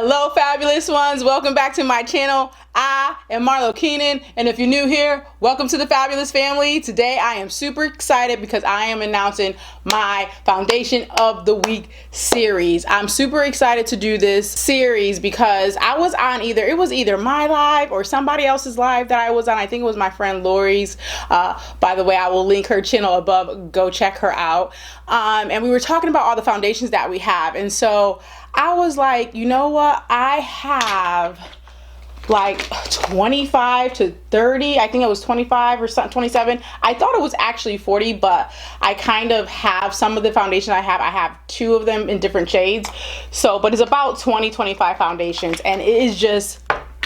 Hello fabulous ones, welcome back to my channel. I am Marlo Keenan, and if you're new here, welcome to the fabulous family. Today I am super excited because I am announcing my Foundation of the Week series. I'm super excited to do this series because I was on it was either my live or somebody else's live that I was on. I think it was my friend Lori's. By the way, I will link her channel above, go check her out. And we were talking about all the foundations that we have, and so I was like, you know what, I have like 25 to 30, I think it was 25 or something, 27. I thought it was actually 40, but I kind of have some of the foundation I have two of them in different shades. So, but it's about 20-25 foundations, and it is just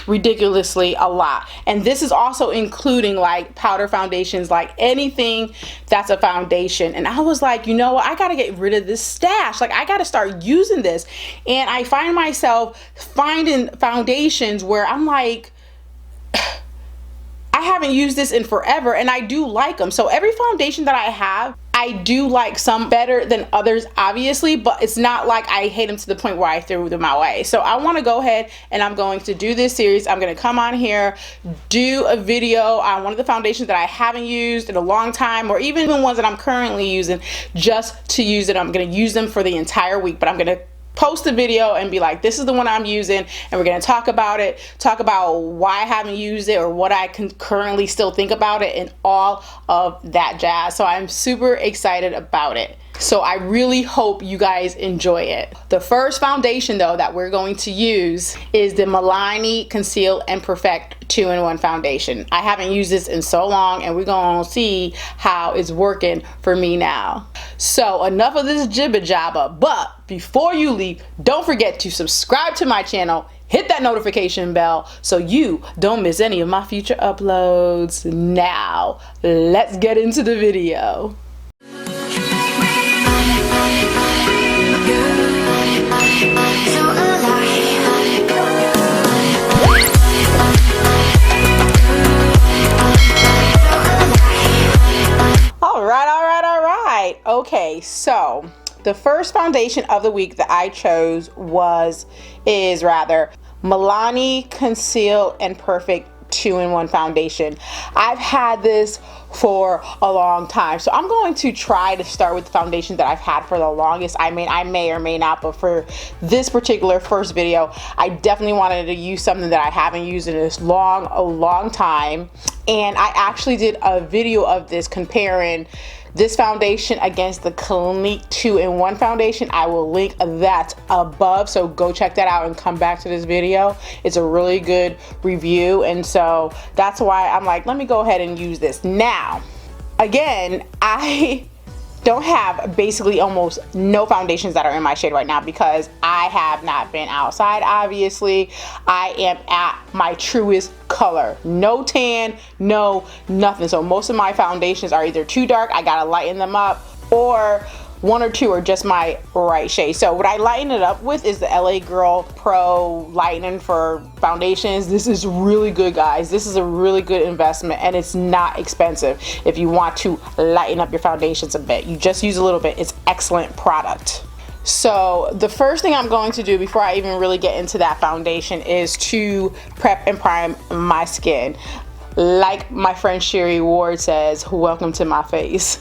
ridiculously a lot. And this is also including like powder foundations, like anything that's a foundation. And I was like, you know what, I gotta get rid of this stash. Like, I gotta start using this. And I find myself finding foundations where I'm like, I haven't used this in forever, and I do like them. So every foundation that I have, I do like some better than others, obviously, but it's not like I hate them to the point where I threw them away. So I want to go ahead and I'm going to do this series. I'm going to come on here, do a video on one of the foundations that I haven't used in a long time, or even the ones that I'm currently using, just to use it. I'm going to use them for the entire week, but I'm going to post a video and be like, this is the one I'm using, and we're going to talk about it, talk about why I haven't used it or what I can currently still think about it, and all of that jazz. So I'm super excited about it. So I really hope you guys enjoy it. The first foundation though that we're going to use is the Milani Conceal and Perfect 2-in-1 foundation. I haven't used this in so long, and we're gonna see how it's working for me now. So enough of this jibber jabber, but before you leave, don't forget to subscribe to my channel, hit that notification bell so you don't miss any of my future uploads. Now let's get into the video. Okay, so the first foundation of the week that I chose is Milani Conceal and Perfect 2-in-1 foundation. I've had this for a long time, so I'm going to try to start with the foundation that I've had for the longest. I mean, I may or may not, but for this particular first video, I definitely wanted to use something that I haven't used in a long time. And I actually did a video of this comparing this foundation against the Clinique 2-in-1 foundation. I will link that above, so go check that out and come back to this video. It's a really good review, and so that's why I'm like, let me go ahead and use this. Now, again, I don't have basically almost no foundations that are in my shade right now because I have not been outside, obviously. I am at my truest color. No tan, no nothing. So most of my foundations are either too dark, I gotta lighten them up, or one or two are just my right shade. So what I lighten it up with is the LA Girl Pro Lightening for foundations. This is really good, guys. This is a really good investment, and it's not expensive. If you want to lighten up your foundations a bit, you just use a little bit. It's excellent product. So the first thing I'm going to do before I even really get into that foundation is to prep and prime my skin. Like my friend Sherry Ward says, welcome to my face.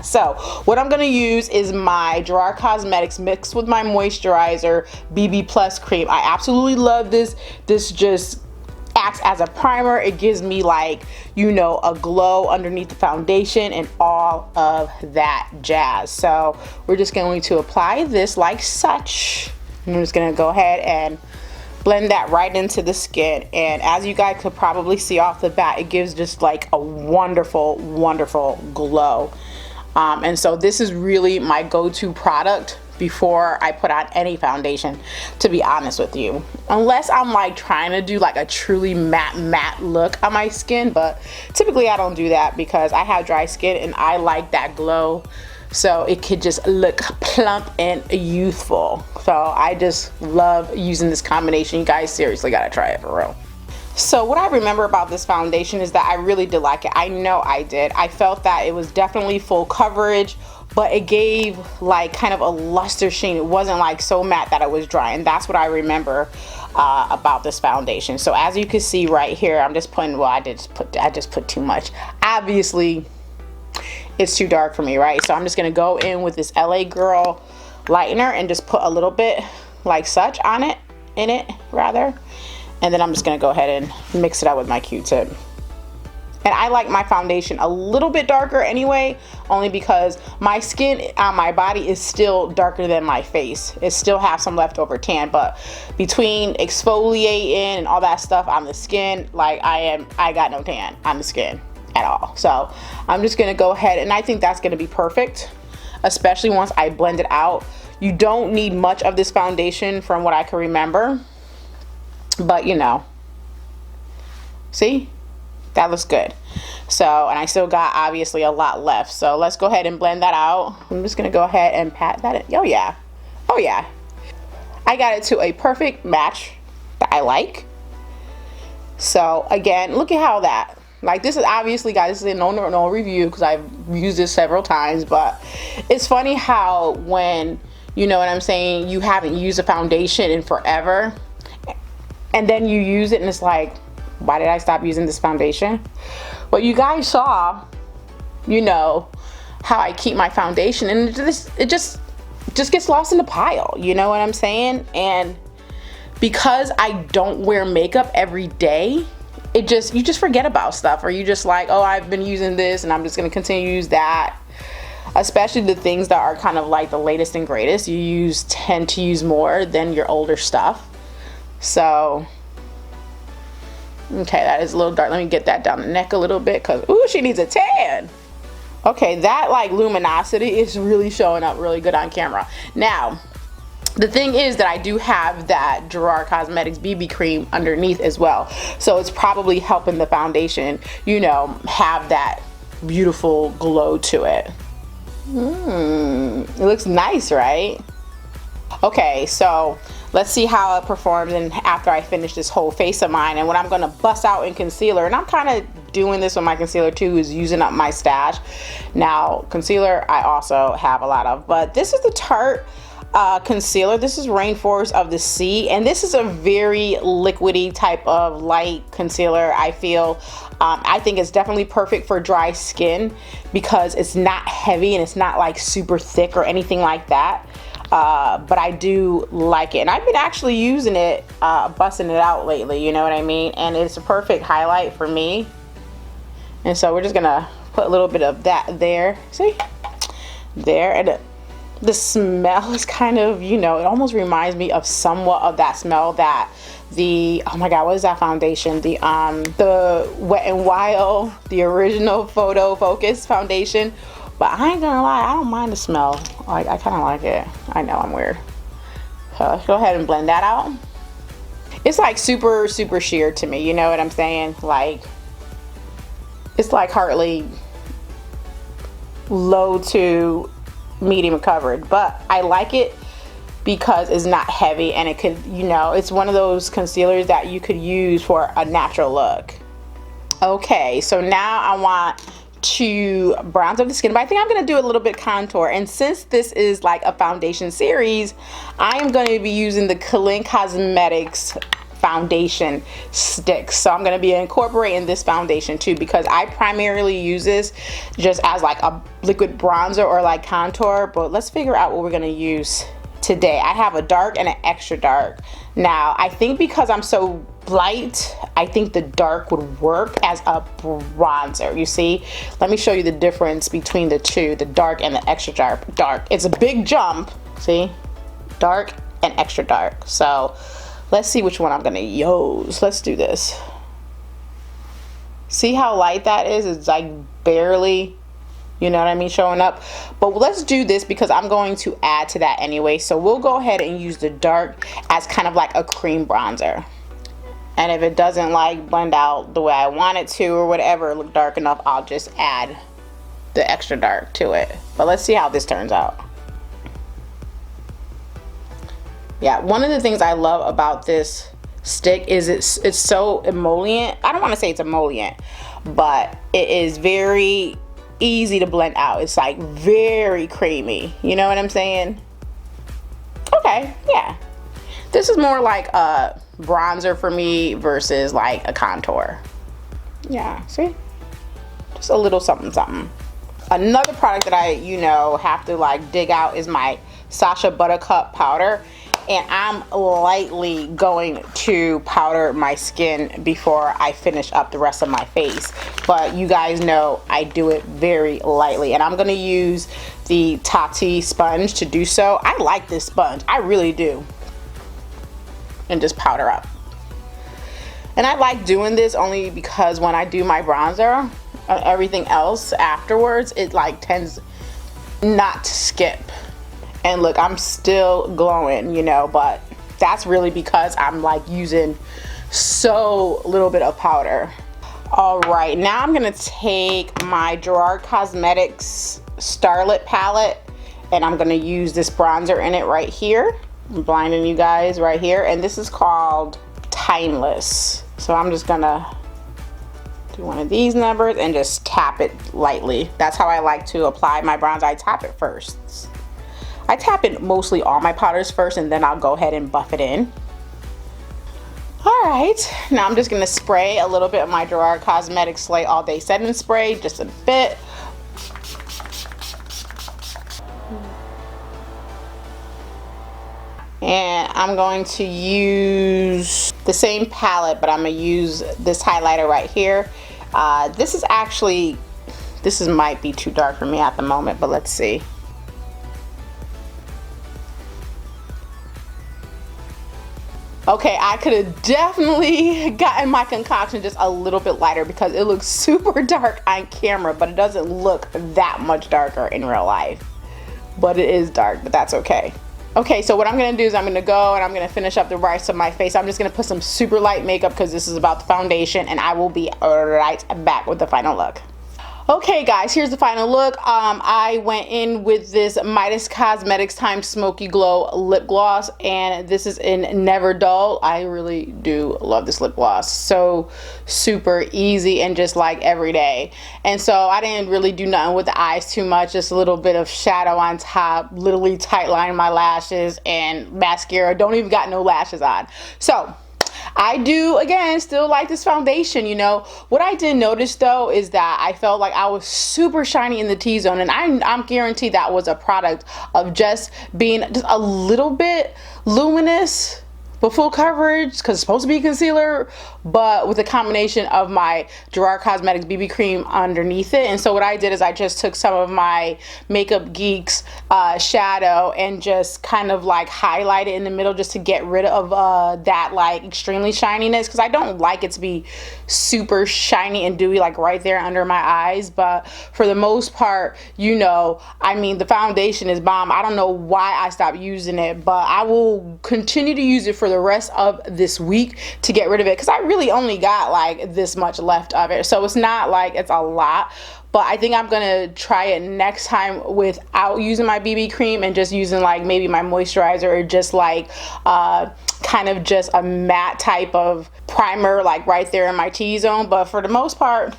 So what I'm going to use is my Gerard Cosmetics mixed with my moisturizer BB Plus cream. I absolutely love this. This just acts as a primer. It gives me, like, you know, a glow underneath the foundation and all of that jazz. So we're just going to apply this like such. I'm just going to go ahead and blend that right into the skin, and as you guys could probably see off the bat, it gives just like a wonderful glow. And so this is really my go-to product before I put on any foundation, to be honest with you, unless I'm like trying to do like a truly matte look on my skin. But typically I don't do that because I have dry skin and I like that glow, so it could just look plump and youthful. So I just love using this combination. You guys seriously gotta try it for real. So what I remember about this foundation is that I really did like it. I know I did. I felt that it was definitely full coverage, but it gave like kind of a luster sheen. It wasn't like so matte that it was dry, and that's what I remember about this foundation. So as you can see right here, I'm just putting, well, I just put too much. Obviously it's too dark for me, right? So I'm just gonna go in with this LA Girl lightener and just put a little bit like such on it, in it rather, and then I'm just gonna go ahead and mix it out with my Q-tip. And I like my foundation a little bit darker anyway, only because my skin on my body is still darker than my face. It still has some leftover tan, but between exfoliating and all that stuff on the skin, like I got no tan on the skin at all. So I'm just gonna go ahead, and I think that's gonna be perfect, especially once I blend it out. You don't need much of this foundation from what I can remember, but you know, see? That looks good. So, and I still got obviously a lot left. So let's go ahead and blend that out. I'm just gonna go ahead and pat that in. Oh yeah, oh yeah. I got it to a perfect match that I like. So again, look at how that, like this is obviously, guys, this is a no review because I've used this several times, but it's funny how when, you know what I'm saying, you haven't used a foundation in forever, and then you use it and it's like, why did I stop using this foundation? Well, you guys saw, you know, how I keep my foundation, and it just gets lost in the pile, you know what I'm saying? And because I don't wear makeup every day, you just forget about stuff, or you just like, oh, I've been using this and I'm just gonna continue to use that. Especially the things that are kind of like the latest and greatest, you tend to use more than your older stuff. So okay, that is a little dark. Let me get that down the neck a little bit, because ooh, she needs a tan. Okay, that like luminosity is really showing up really good on camera. Now, the thing is that I do have that Gerard Cosmetics BB cream underneath as well, so it's probably helping the foundation, you know, have that beautiful glow to it. It looks nice, right? Okay, so let's see how it performs and after I finish this whole face of mine. And what I'm gonna bust out in concealer, and I'm kind of doing this with my concealer too, is using up my stash. Now, concealer I also have a lot of, but this is the Tarte concealer. This is Rainforest of the Sea, and this is a very liquidy type of light concealer, I feel. I think it's definitely perfect for dry skin because it's not heavy and it's not like super thick or anything like that. But I do like it, and I've been actually using it, busting it out lately, you know what I mean? And it's a perfect highlight for me. And so we're just gonna put a little bit of that there, see? There, and the smell is kind of, you know, it almost reminds me of somewhat of that smell that the, oh my god, what is that foundation? The Wet n Wild, the original Photo Focus foundation. But I ain't gonna lie, I don't mind the smell. Like, I kind of like it. I know I'm weird. So let's go ahead and blend that out. It's like super sheer to me, you know what I'm saying? Like, it's like hardly low to medium covered, but I like it because it's not heavy, and it could, you know, it's one of those concealers that you could use for a natural look. Okay, so now I want to bronze up the skin, but I think I'm going to do a little bit contour. And since this is like a foundation series, I am going to be using the Keenan Cosmetics foundation sticks. So I'm going to be incorporating this foundation too, because I primarily use this just as like a liquid bronzer or like contour. But let's figure out what we're going to use today. I have a dark and an extra dark. Now, I think because I'm so light, I think the dark would work as a bronzer. You see, let me show you the difference between the two, the dark and the extra dark. It's a big jump, see, dark and extra dark. So let's see which one I'm gonna use. Let's do this. See how light that is? It's like barely, you know what I mean, showing up. But let's do this because I'm going to add to that anyway. So we'll go ahead and use the dark as kind of like a cream bronzer. And if it doesn't like blend out the way I want it to or whatever, look dark enough, I'll just add the extra dark to it. But let's see how this turns out. Yeah, one of the things I love about this stick is it's so emollient. I don't want to say it's emollient, but it is very easy to blend out. It's like very creamy. You know what I'm saying? Okay, yeah. This is more like a bronzer for me versus like a contour. Yeah, see? Just a little something something. Another product that I, have to like dig out is my Sacha Buttercup powder. And I'm lightly going to powder my skin before I finish up the rest of my face. But you guys know I do it very lightly. And I'm gonna use the Tati sponge to do so. I like this sponge, I really do. And just powder up. And I like doing this only because when I do my bronzer and everything else afterwards, it like tends not to skip. And look, I'm still glowing, but that's really because I'm like using so little bit of powder. All right, now I'm gonna take my Gerard Cosmetics Starlit palette and I'm gonna use this bronzer in it right here. I'm blinding you guys right here, and this is called Timeless. So I'm just gonna do one of these numbers and just tap it lightly. That's how I like to apply my bronzer. I tap it first. I tap in mostly all my powders first and then I'll go ahead and buff it in. All right, now I'm just gonna spray a little bit of my Gerard Cosmetics Slay All Day Setting Spray, just a bit. And I'm going to use the same palette, but I'm gonna use this highlighter right here. This might be too dark for me at the moment, but let's see. Okay, I could have definitely gotten my concoction just a little bit lighter because it looks super dark on camera, but it doesn't look that much darker in real life. But it is dark, but that's okay. Okay, so what I'm gonna do is I'm gonna go and I'm gonna finish up the rest of my face. I'm just gonna put some super light makeup because this is about the foundation, and I will be right back with the final look. Okay guys, here's the final look. I went in with this Midas Cosmetics Time Smoky Glow lip gloss, and this is in Never Dull. I really do love this lip gloss. So super easy and just like every day. And so I didn't really do nothing with the eyes too much, just a little bit of shadow on top, literally tight line my lashes and mascara. Don't even got no lashes on. So I do, again, still like this foundation, What I did notice, though, is that I felt like I was super shiny in the T-zone, and I'm guaranteed that was a product of just being just a little bit luminous but full coverage, because it's supposed to be concealer, but with a combination of my Gerard Cosmetics BB cream underneath it. And so what I did is I just took some of my Makeup Geeks shadow and just kind of like highlight it in the middle just to get rid of that like extremely shininess, because I don't like it to be super shiny and dewy like right there under my eyes. But for the most part, I mean, the foundation is bomb. I don't know why I stopped using it, but I will continue to use it for the rest of this week to get rid of it, because I really only got like this much left of it, so it's not like it's a lot. But I think I'm gonna try it next time without using my BB cream and just using like maybe my moisturizer, or just like kind of just a matte type of primer like right there in my T-zone. But for the most part,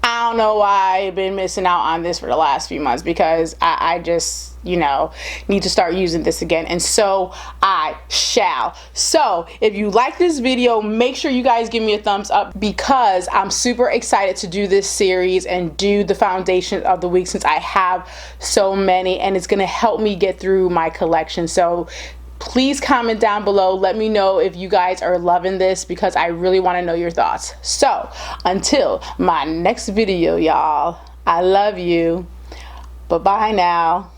I don't know why I've been missing out on this for the last few months, because I just need to start using this again, and so I shall. So if you like this video, make sure you guys give me a thumbs up, because I'm super excited to do this series and do the foundation of the week, since I have so many, and it's gonna help me get through my collection. So please comment down below, let me know if you guys are loving this, because I really want to know your thoughts. So until my next video, y'all, I love you. Bye-bye now.